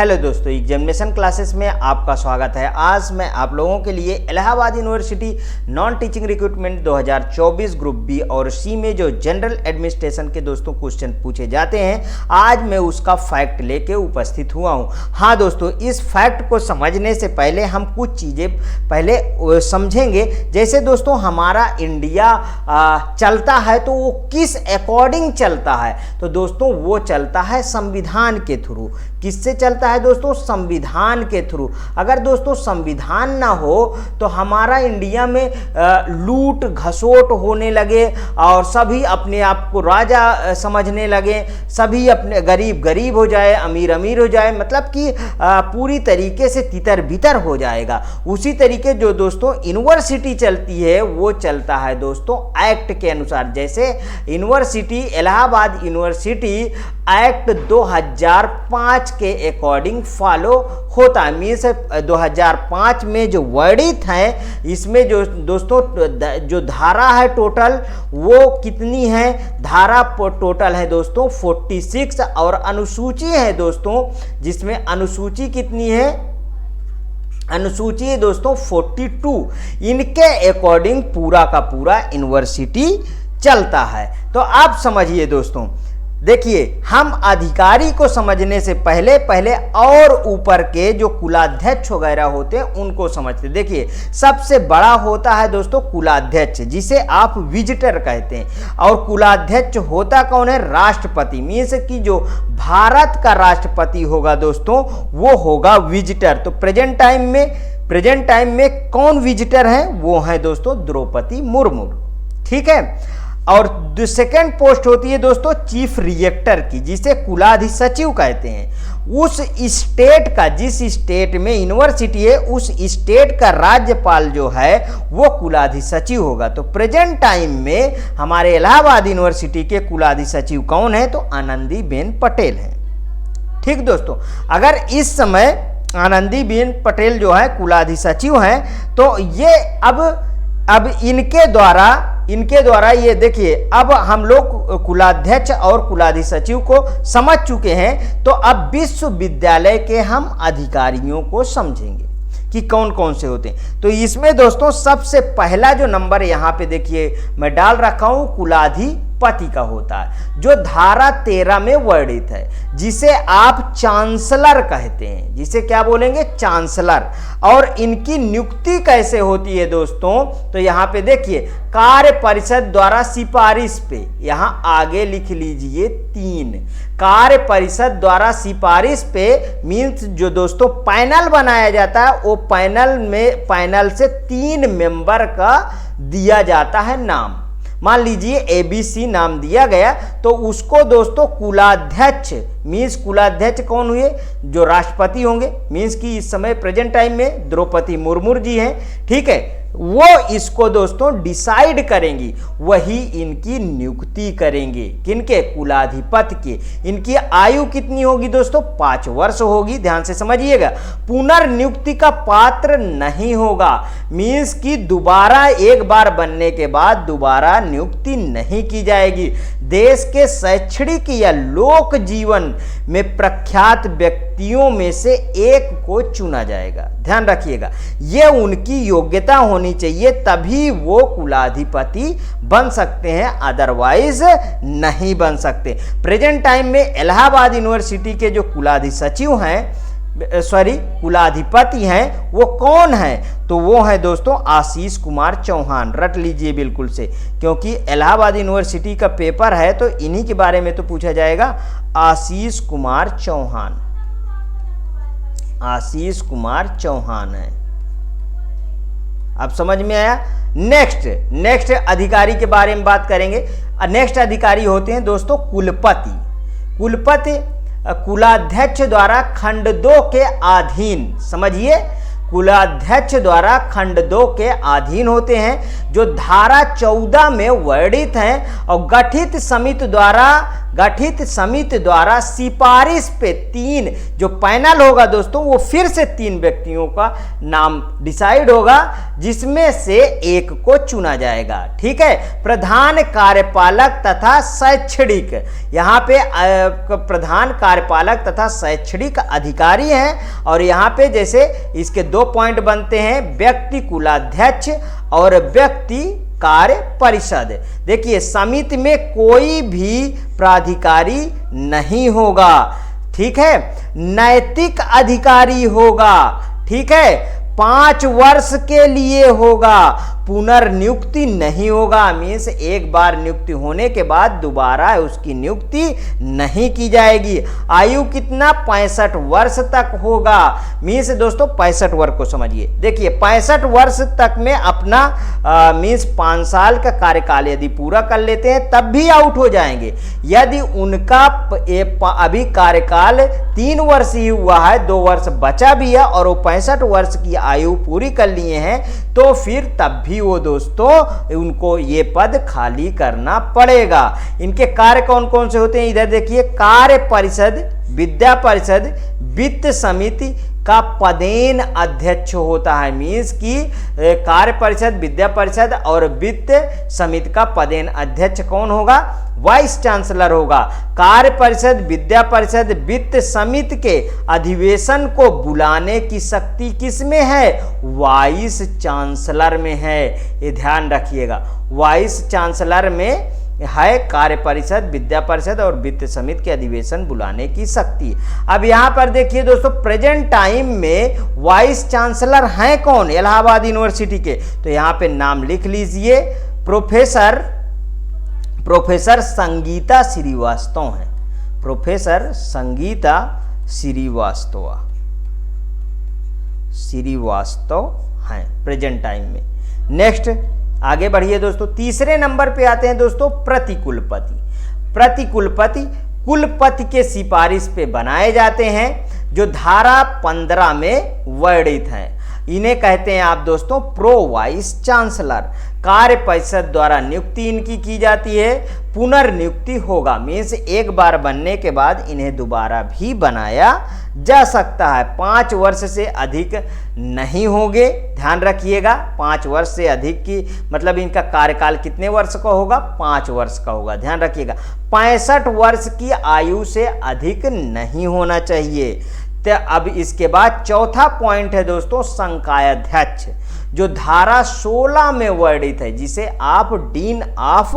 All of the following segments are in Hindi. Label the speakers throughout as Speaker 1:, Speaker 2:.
Speaker 1: हेलो दोस्तों, एग्जामिनेशन क्लासेस में आपका स्वागत है। आज मैं आप लोगों के लिए Allahabad university non teaching recruitment 2024 group B और सी में जो जनरल एडमिनिस्ट्रेशन के दोस्तों क्वेश्चन पूछे जाते हैं, आज मैं उसका फैक्ट लेके उपस्थित हुआ हूं। हाँ दोस्तों, इस फैक्ट को समझने से पहले हम कुछ चीज़ें पहले समझेंगे। जैसे दोस्तों हमारा इंडिया चलता है तो वो किस अकॉर्डिंग चलता है, तो दोस्तों वो चलता है संविधान के थ्रू। किससे चलता है दोस्तों? संविधान के थ्रू। अगर दोस्तों संविधान ना हो तो हमारा इंडिया में लूट घसोट होने लगे और सभी अपने आप को राजा समझने लगे, सभी अपने गरीब गरीब हो जाए, अमीर अमीर हो जाए, मतलब कि पूरी तरीके से तितर बितर हो जाएगा। उसी तरीके जो दोस्तों यूनिवर्सिटी चलती है वो चलता है दोस्तों एक्ट के अनुसार। जैसे यूनिवर्सिटी इलाहाबाद यूनिवर्सिटी एक्ट 2005 के अकॉर्डिंग फॉलो होता है। मीन्स 2005 में जो वर्णित है, इसमें जो दोस्तों जो धारा है टोटल वो कितनी है? धारा टोटल है दोस्तों 46 और अनुसूची है दोस्तों, जिसमें अनुसूची कितनी है? अनुसूची है दोस्तों 42। इनके अकॉर्डिंग पूरा का पूरा यूनिवर्सिटी चलता है। तो आप समझिए दोस्तों, देखिए हम अधिकारी को समझने से पहले और ऊपर के जो कुलाध्यक्ष वगैरह होते हैं उनको समझते। देखिए सबसे बड़ा होता है दोस्तों कुलाध्यक्ष, जिसे आप विजिटर कहते हैं। और कुलाध्यक्ष होता कौन है? राष्ट्रपति। मीन्स कि जो भारत का राष्ट्रपति होगा दोस्तों वो होगा विजिटर। तो प्रेजेंट टाइम में कौन विजिटर है? वो है दोस्तों द्रौपदी मुर्मू। ठीक है। और जो सेकेंड पोस्ट होती है दोस्तों चीफ रिएक्टर की, जिसे कुलाधिसचिव कहते हैं। उस स्टेट का, जिस स्टेट में यूनिवर्सिटी है उस स्टेट का राज्यपाल जो है वो कुलाधिसचिव होगा। तो प्रेजेंट टाइम में हमारे इलाहाबाद यूनिवर्सिटी के कुलाधिसचिव कौन है? तो आनंदीबेन पटेल है। ठीक दोस्तों, अगर इस समय आनंदीबेन पटेल जो है कुलाधिसचिव हैं, तो ये अब इनके द्वारा ये देखिए, अब हम लोग कुलाध्यक्ष और कुलाधिसचिव को समझ चुके हैं। तो अब विश्वविद्यालय के हम अधिकारियों को समझेंगे कि कौन कौन से होते हैं। तो इसमें दोस्तों सबसे पहला जो नंबर यहाँ पे देखिए मैं डाल रखा हूं, कुलाधिपति का होता है, जो धारा 13 में वर्णित है, जिसे आप चांसलर कहते हैं। जिसे क्या बोलेंगे? चांसलर। और इनकी नियुक्ति कैसे होती है दोस्तों? तो यहाँ पे देखिए कार्य परिषद द्वारा सिफारिश पे, यहाँ आगे लिख लीजिए 3। कार्य परिषद द्वारा सिफारिश पे मीन्स जो दोस्तों पैनल बनाया जाता है, वो पैनल से 3 मेंबर का दिया जाता है नाम। मान लीजिए ABC नाम दिया गया, तो उसको दोस्तों कुलाध्यक्ष, मीन्स कुलाध्यक्ष कौन हुए? जो राष्ट्रपति होंगे। मीन्स कि इस समय प्रेजेंट टाइम में द्रौपदी मुर्मू जी हैं। ठीक है, वो इसको दोस्तों डिसाइड करेंगी, वही इनकी नियुक्ति करेंगे। किनके? कुलाधिपति के। इनकी आयु कितनी होगी दोस्तों? 5 वर्ष होगी। ध्यान से समझिएगा। पुनर्नियुक्ति का पात्र नहीं होगा। मीन्स कि दोबारा एक बार बनने के बाद दोबारा नियुक्ति नहीं की जाएगी। देश के शैक्षणिक या लोक जीवन में प्रख्यात व्यक्तियों में से एक को चुना जाएगा। ध्यान रखिएगा, ये उनकी योग्यता होनी चाहिए, तभी वो कुलाधिपति बन सकते हैं, अदरवाइज नहीं बन सकते। प्रेजेंट टाइम में इलाहाबाद यूनिवर्सिटी के जो कुलाधिसचिव हैं, कुलाधिपति हैं, वो कौन हैं? तो वो है दोस्तों आशीष कुमार चौहान। रट लीजिए बिल्कुल से, क्योंकि इलाहाबाद यूनिवर्सिटी का पेपर है तो इन्हीं के बारे में तो पूछा जाएगा। आशीष कुमार चौहान, आशीष कुमार चौहान है। अब समझ में आया? नेक्स्ट अधिकारी के बारे में बात करेंगे। नेक्स्ट अधिकारी होते हैं दोस्तों कुलपति कुलाध्यक्ष द्वारा खंड 2 के अधीन। समझिए, कुलाध्यक्ष द्वारा खंड 2 के अधीन होते हैं, जो धारा 14 में वर्णित हैं और गठित समिति द्वारा गठित समिति द्वारा सिफारिश पे 3 जो पैनल होगा दोस्तों, वो फिर से 3 व्यक्तियों का नाम डिसाइड होगा, जिसमें से एक को चुना जाएगा। ठीक है, प्रधान कार्यपालक तथा शैक्षणिक, यहाँ पे प्रधान कार्यपालक तथा शैक्षणिक अधिकारी हैं। और यहाँ पे जैसे इसके 2 पॉइंट बनते हैं, व्यक्ति कुलाध्यक्ष और व्यक्ति कार्य परिषद। देखिए, समिति में कोई भी प्राधिकारी नहीं होगा। ठीक है, नैतिक अधिकारी होगा। ठीक है, 5 वर्ष के लिए होगा, पुनर्नियुक्ति नहीं होगा। मीन्स एक बार नियुक्ति होने के बाद दोबारा उसकी नियुक्ति नहीं की जाएगी। आयु कितना, 65 वर्ष तक होगा। मीन्स दोस्तों 65 वर्ष को समझिए। देखिए 65 वर्ष तक में अपना मीन्स 5 साल का कार्यकाल यदि पूरा कर लेते हैं तब भी आउट हो जाएंगे। यदि उनका अभी कार्यकाल 3 वर्ष ही हुआ है, 2 वर्ष बचा भी है और वो 65 वर्ष की आयु पूरी कर लिए हैं, तो फिर तब भी वो दोस्तों उनको ये पद खाली करना पड़ेगा। इनके कार्य कौन कौन से होते हैं, इधर देखिए, कार्य परिषद, विद्या परिषद, वित्त समिति का पदेन अध्यक्ष होता है। मीन्स की कार्य परिषद, विद्या परिषद और वित्त समिति का पदेन अध्यक्ष कौन होगा, वाइस चांसलर होगा। कार्य परिषद, विद्या परिषद, वित्त समिति के अधिवेशन को बुलाने की शक्ति किसमें है, वाइस चांसलर में है। ये ध्यान रखिएगा, वाइस चांसलर में है कार्य परिषद, विद्या परिषद और वित्त समिति के अधिवेशन बुलाने की शक्ति। अब यहां पर देखिए दोस्तों, प्रेजेंट टाइम में वाइस चांसलर हैं कौन, इलाहाबाद यूनिवर्सिटी के, तो यहां पे नाम लिख लीजिए, प्रोफेसर संगीता श्रीवास्तव हैं। प्रोफेसर संगीता श्रीवास्तव हैं प्रेजेंट टाइम में। नेक्स्ट आगे बढ़िए दोस्तों, तीसरे नंबर पे आते हैं दोस्तों प्रतिकुलपति। प्रतिकुलपति कुलपति के सिफारिश पे बनाए जाते हैं, जो धारा 15 में वर्णित हैं। इन्हें कहते हैं आप दोस्तों प्रो वाइस चांसलर। कार्य परिषद द्वारा नियुक्ति इनकी की जाती है, पुनर्नियुक्ति होगा। मीन्स एक बार बनने के बाद इन्हें दोबारा भी बनाया जा सकता है। 5 वर्ष से अधिक नहीं होंगे, ध्यान रखिएगा। 5 वर्ष से अधिक की मतलब इनका कार्यकाल कितने वर्ष का होगा, 5 वर्ष का होगा, ध्यान रखिएगा। 65 वर्ष की आयु से अधिक नहीं होना चाहिए। तो अब इसके बाद चौथा पॉइंट है दोस्तों संकायाध्यक्ष, जो धारा 16 में वर्णित है, जिसे आप डीन ऑफ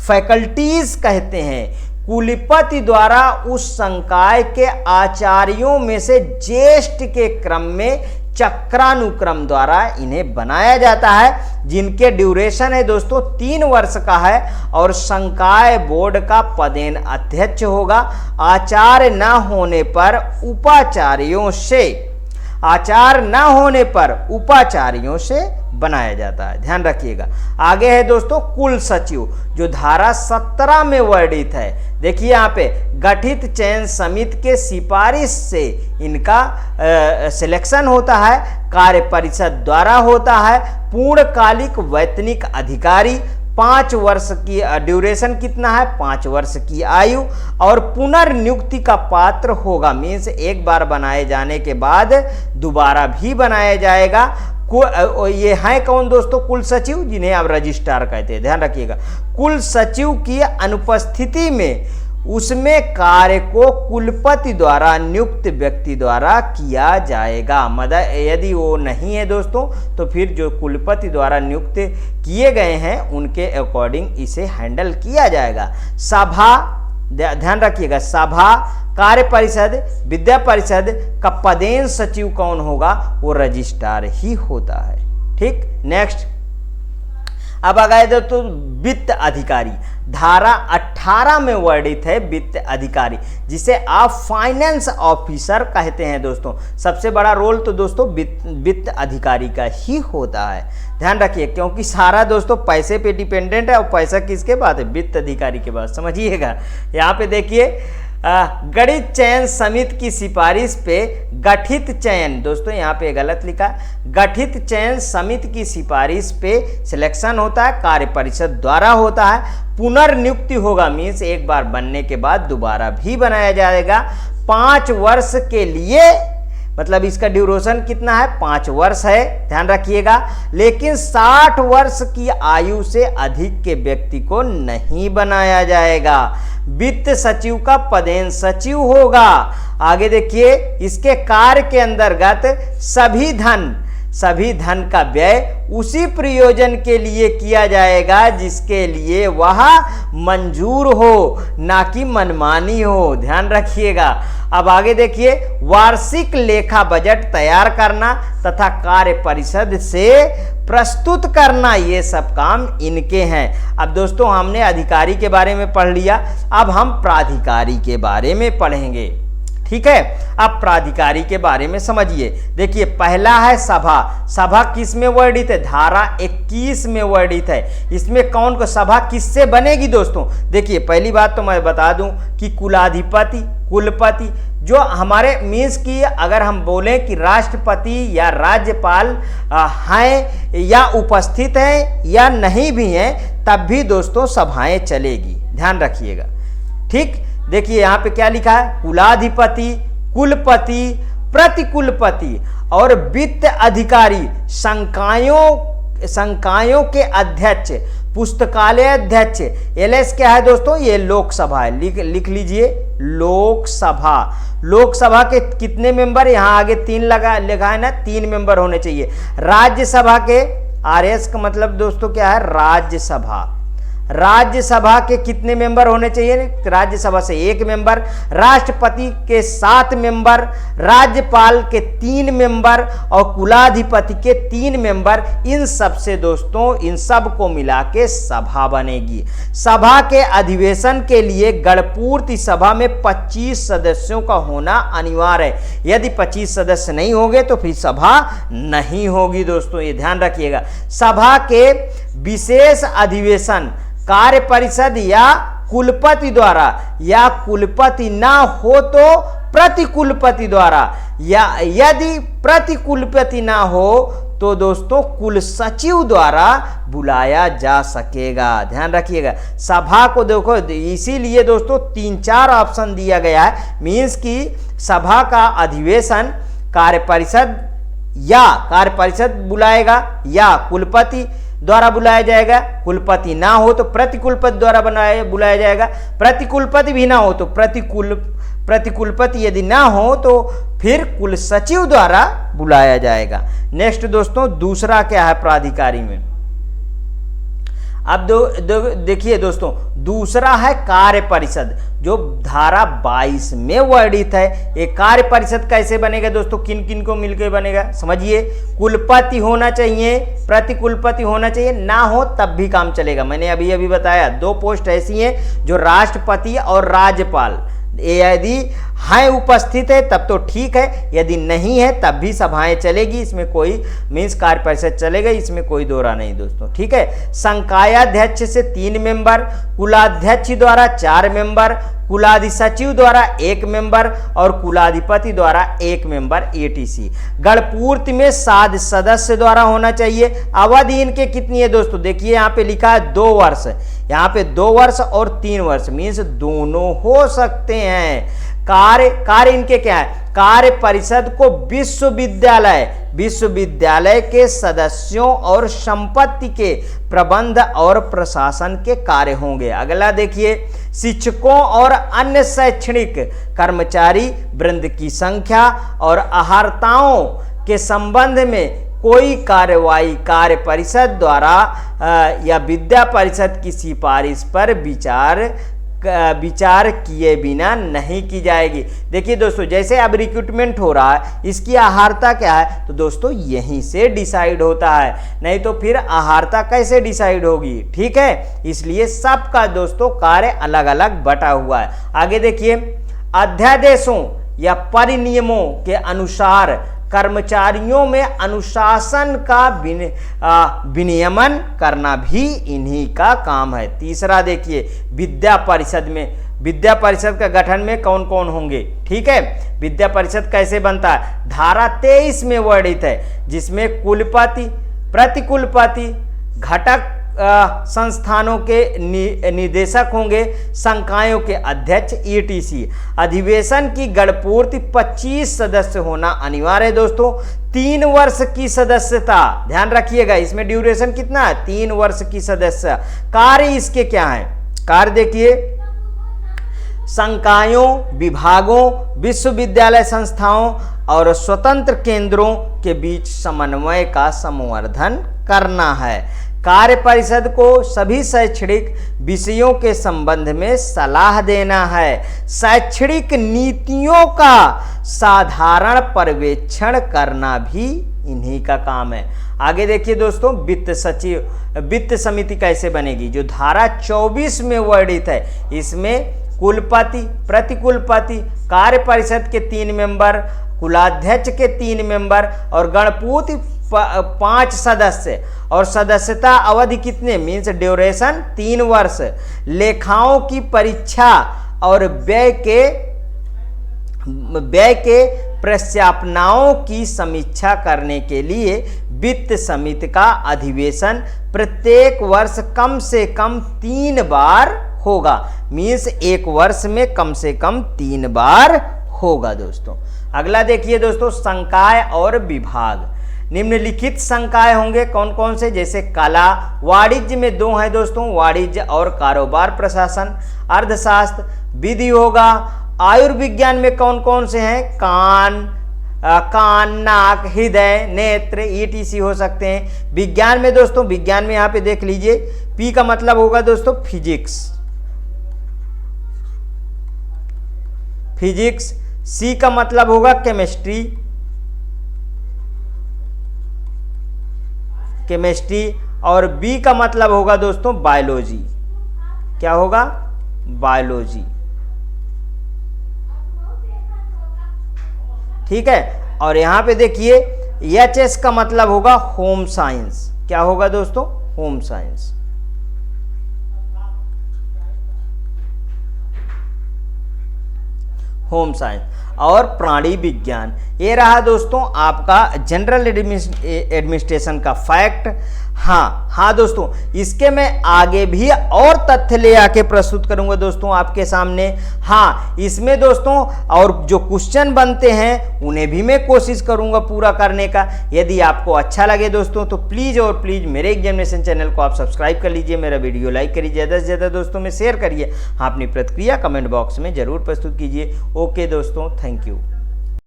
Speaker 1: फैकल्टीज कहते हैं। कुलपति द्वारा उस संकाय के आचार्यों में से ज्येष्ठ के क्रम में चक्रानुक्रम द्वारा इन्हें बनाया जाता है, जिनके ड्यूरेशन है दोस्तों 3 वर्ष का है। और संकाय बोर्ड का पदेन अध्यक्ष होगा। आचार्य न होने पर उपाचार्यों से बनाया जाता है, ध्यान रखिएगा। आगे है दोस्तों कुल सचिव, जो धारा 17 में वर्णित है। देखिए यहाँ पे गठित चयन समिति के सिफारिश से इनका सिलेक्शन होता है, कार्य परिषद द्वारा होता है। पूर्णकालिक वैतनिक अधिकारी, 5 वर्ष की ड्यूरेशन कितना है, 5 वर्ष की आयु, और पुनर्नियुक्ति का पात्र होगा। मीन्स एक बार बनाए जाने के बाद दोबारा भी बनाया जाएगा। ये हैं कौन दोस्तों, कुल सचिव, जिन्हें आप रजिस्ट्रार कहते हैं, ध्यान रखिएगा। कुल सचिव की अनुपस्थिति में उसमें कार्य को कुलपति द्वारा नियुक्त व्यक्ति द्वारा किया जाएगा। मतलब यदि वो नहीं है दोस्तों, तो फिर जो कुलपति द्वारा नियुक्त किए गए हैं उनके अकॉर्डिंग इसे हैंडल किया जाएगा। सभा, ध्यान रखिएगा, सभा, कार्य परिषद, विद्या परिषद का पदेन सचिव कौन होगा, वो रजिस्ट्रार ही होता है। ठीक, नेक्स्ट अब आ गए तो वित्त अधिकारी। धारा 18 में वर्णित है वित्त अधिकारी, जिसे आप फाइनेंस ऑफिसर कहते हैं दोस्तों। सबसे बड़ा रोल तो दोस्तों वित्त अधिकारी का ही होता है, ध्यान रखिए, क्योंकि सारा दोस्तों पैसे पे डिपेंडेंट है। और पैसा किसके पास है, वित्त अधिकारी के पास, समझिएगा। यहाँ पे देखिए गठित चयन समिति की सिफारिश पे गठित चयन, दोस्तों यहाँ पे गलत लिखा, गठित चयन समिति की सिफारिश पे सिलेक्शन होता है, कार्य परिषद द्वारा होता है। पुनर्नियुक्ति होगा, मीन्स एक बार बनने के बाद दोबारा भी बनाया जाएगा 5 वर्ष के लिए, मतलब इसका ड्यूरेशन कितना है, 5 वर्ष है, ध्यान रखिएगा। लेकिन 60 वर्ष की आयु से अधिक के व्यक्ति को नहीं बनाया जाएगा। वित्त सचिव का पदेन सचिव होगा। आगे देखिए, इसके कार्य के अंतर्गत सभी धन का व्यय उसी प्रयोजन के लिए किया जाएगा जिसके लिए वह मंजूर हो, ना कि मनमानी हो, ध्यान रखिएगा। अब आगे देखिए, वार्षिक लेखा बजट तैयार करना तथा कार्य परिषद से प्रस्तुत करना, ये सब काम इनके हैं। अब दोस्तों हमने अधिकारी के बारे में पढ़ लिया, अब हम प्राधिकारी के बारे में पढ़ेंगे, ठीक है। अब प्राधिकारी के बारे में समझिए। देखिए, पहला है सभा किस में वर्णित है, धारा 21 में वर्णित है। इसमें कौन को सभा किससे बनेगी दोस्तों, देखिए पहली बात तो मैं बता दूं कि कुलाधिपति, कुलपति, जो हमारे मीन्स की अगर हम बोलें कि राष्ट्रपति या राज्यपाल हैं या उपस्थित हैं या नहीं भी हैं, तब भी दोस्तों सभाएं चलेगी, ध्यान रखिएगा, ठीक। देखिए यहाँ पे क्या लिखा है, कुलाधिपति, कुलपति, प्रतिकुलपति और वित्त अधिकारी, संकायों के अध्यक्ष, पुस्तकालय अध्यक्ष। एलएस क्या है दोस्तों, ये लोकसभा है, लिख लीजिए लोकसभा। लोकसभा के कितने मेंबर, यहाँ आगे 3 लिखा है ना, 3 मेंबर होने चाहिए। राज्यसभा के, आरएस का मतलब दोस्तों क्या है, राज्यसभा। राज्यसभा के कितने मेंबर होने चाहिए, राज्यसभा से 1 मेंबर, राष्ट्रपति के 7 मेंबर, राज्यपाल के 3 मेंबर और कुलाधिपति के 3 मेंबर। इन सब से दोस्तों, इन सब को मिला के सभा बनेगी। सभा के अधिवेशन के लिए गणपूर्ति सभा में 25 सदस्यों का होना अनिवार्य है। यदि 25 सदस्य नहीं होंगे तो फिर सभा नहीं होगी दोस्तों, ये ध्यान रखिएगा। सभा के विशेष अधिवेशन कार्य परिषद या कुलपति द्वारा, या कुलपति ना हो तो प्रतिकुलपति द्वारा, या यदि प्रतिकुलपति ना हो तो दोस्तों कुल सचिव द्वारा बुलाया जा सकेगा, ध्यान रखिएगा। सभा को देखो, इसीलिए दोस्तों 3-4 ऑप्शन दिया गया है, मीन्स कि सभा का अधिवेशन कार्य परिषद बुलाएगा या कुलपति द्वारा बुलाया जाएगा, कुलपति ना हो तो प्रतिकुलपति द्वारा बुलाया जाएगा, प्रतिकुलपति भी ना हो तो प्रतिकुलपति यदि ना हो तो फिर कुल सचिव द्वारा बुलाया जाएगा। नेक्स्ट दोस्तों, दूसरा क्या है प्राधिकारी में, अब देखिए दोस्तों, दूसरा है कार्य परिषद, जो धारा 22 में वर्णित है। ये कार्य परिषद कैसे बनेगा दोस्तों, किन किन को मिलकर बनेगा, समझिए। कुलपति होना चाहिए, प्रतिकुलपति होना चाहिए, ना हो तब भी काम चलेगा। मैंने अभी बताया 2 पोस्ट ऐसी हैं जो राष्ट्रपति और राज्यपाल, यदि हैं उपस्थित है तब तो ठीक है, यदि नहीं है तब भी सभाएं चलेगी, इसमें कोई मीन्स कार्य परिषद चलेगा, इसमें कोई दोरा नहीं दोस्तों, ठीक है। संकायाध्यक्ष से 3 मेंबर, कुलाध्यक्ष द्वारा 4 मेंबर, कुलाधि सचिव द्वारा 1 मेंबर और कुलाधिपति द्वारा 1 मेंबर एटीसी। गणपूर्ति में 7 सदस्य द्वारा होना चाहिए। अवधि इनके कितनी है दोस्तों, देखिए यहाँ पे लिखा है 2 वर्ष, यहाँ पे 2 वर्ष और 3 वर्ष, मीन्स दोनों हो सकते हैं। कार्य इनके क्या है, कार्य परिषद को विश्वविद्यालय के सदस्यों और संपत्ति के प्रबंध और प्रशासन के कार्य होंगे। अगला देखिए, शिक्षकों और अन्य शैक्षणिक कर्मचारी वृंद की संख्या और अहर्ताओं के संबंध में कोई कार्यवाही कार्य परिषद द्वारा या विद्या परिषद की सिफारिश पर विचार किए बिना नहीं की जाएगी। देखिए दोस्तों, जैसे अब रिक्रूटमेंट हो रहा है, इसकी आहारता क्या है तो दोस्तों यहीं से डिसाइड होता है, नहीं तो फिर आहारता कैसे डिसाइड होगी, ठीक है। इसलिए सबका दोस्तों कार्य अलग अलग बटा हुआ है। आगे देखिए, अध्यादेशों या परिनियमों के अनुसार कर्मचारियों में अनुशासन का विनियमन करना भी इन्हीं का काम है। तीसरा देखिए, विद्या परिषद का गठन में कौन कौन होंगे, ठीक है। विद्या परिषद कैसे बनता है, धारा 23 में वर्णित है, जिसमें कुलपति, प्रतिकुलपति, घटक संस्थानों के निदेशक होंगे, संकायों के अध्यक्ष ETC। अधिवेशन की गणपूर्ति 25 सदस्य होना अनिवार्य है दोस्तों। 3 वर्ष की सदस्यता, ध्यान रखिएगा, इसमें ड्यूरेशन कितना है, 3 वर्ष की सदस्य। कार्य इसके क्या है, कार्य देखिए, संकायों, विभागों, विश्वविद्यालय संस्थाओं और स्वतंत्र केंद्रों के बीच समन्वय का संवर्धन करना है। कार्य परिषद को सभी शैक्षणिक विषयों के संबंध में सलाह देना है। शैक्षणिक नीतियों का साधारण पर्यवेक्षण करना भी इन्हीं का काम है। आगे देखिए दोस्तों, वित्त समिति कैसे बनेगी, जो धारा 24 में वर्णित है। इसमें कुलपति, प्रतिकुलपति, कार्य परिषद के 3 मेंबर, कुलाध्यक्ष के 3 मेंबर और गणपूर्ति 5 सदस्य, और सदस्यता अवधि कितने, मीन्स ड्यूरेशन 3 वर्ष। लेखाओं की परीक्षा और व्यय के प्रस्तावनाओं की समीक्षा करने के लिए वित्त समिति का अधिवेशन प्रत्येक वर्ष कम से कम 3 बार होगा। मीन्स 1 वर्ष में कम से कम 3 बार होगा दोस्तों। अगला देखिए दोस्तों, संकाय और विभाग। निम्नलिखित संकाय होंगे कौन कौन से, जैसे कला, वाणिज्य में 2 हैं दोस्तों, वाणिज्य और कारोबार प्रशासन। अर्थशास्त्र, विधि होगा। आयुर्विज्ञान में कौन कौन से हैं, कान, नाक, हृदय, नेत्र, ETC हो सकते हैं। विज्ञान में दोस्तों, विज्ञान में यहाँ पे देख लीजिए, पी का मतलब होगा दोस्तों फिजिक्स, सी का मतलब होगा केमिस्ट्री, और बी का मतलब होगा दोस्तों बायोलॉजी। क्या होगा, बायोलॉजी, ठीक है। और यहां पे देखिए HS का मतलब होगा होम साइंस। क्या होगा दोस्तों, होम साइंस। होम साइंस और प्राणी विज्ञान। ये रहा दोस्तों आपका जनरल एडमिनिस्ट्रेशन का फैक्ट। हाँ दोस्तों, इसके मैं आगे भी और तथ्य ले आके प्रस्तुत करूंगा दोस्तों आपके सामने। हाँ, इसमें दोस्तों और जो क्वेश्चन बनते हैं उन्हें भी मैं कोशिश करूंगा पूरा करने का। यदि आपको अच्छा लगे दोस्तों तो प्लीज़ और प्लीज़ मेरे एग्जामिनेशन चैनल को आप सब्सक्राइब कर लीजिए, मेरा वीडियो लाइक करिए, ज़्यादा से ज़्यादा दोस्तों में शेयर करिए। हाँ, अपनी प्रतिक्रिया कमेंट बॉक्स में ज़रूर प्रस्तुत कीजिए। ओके दोस्तों, थैंक यू।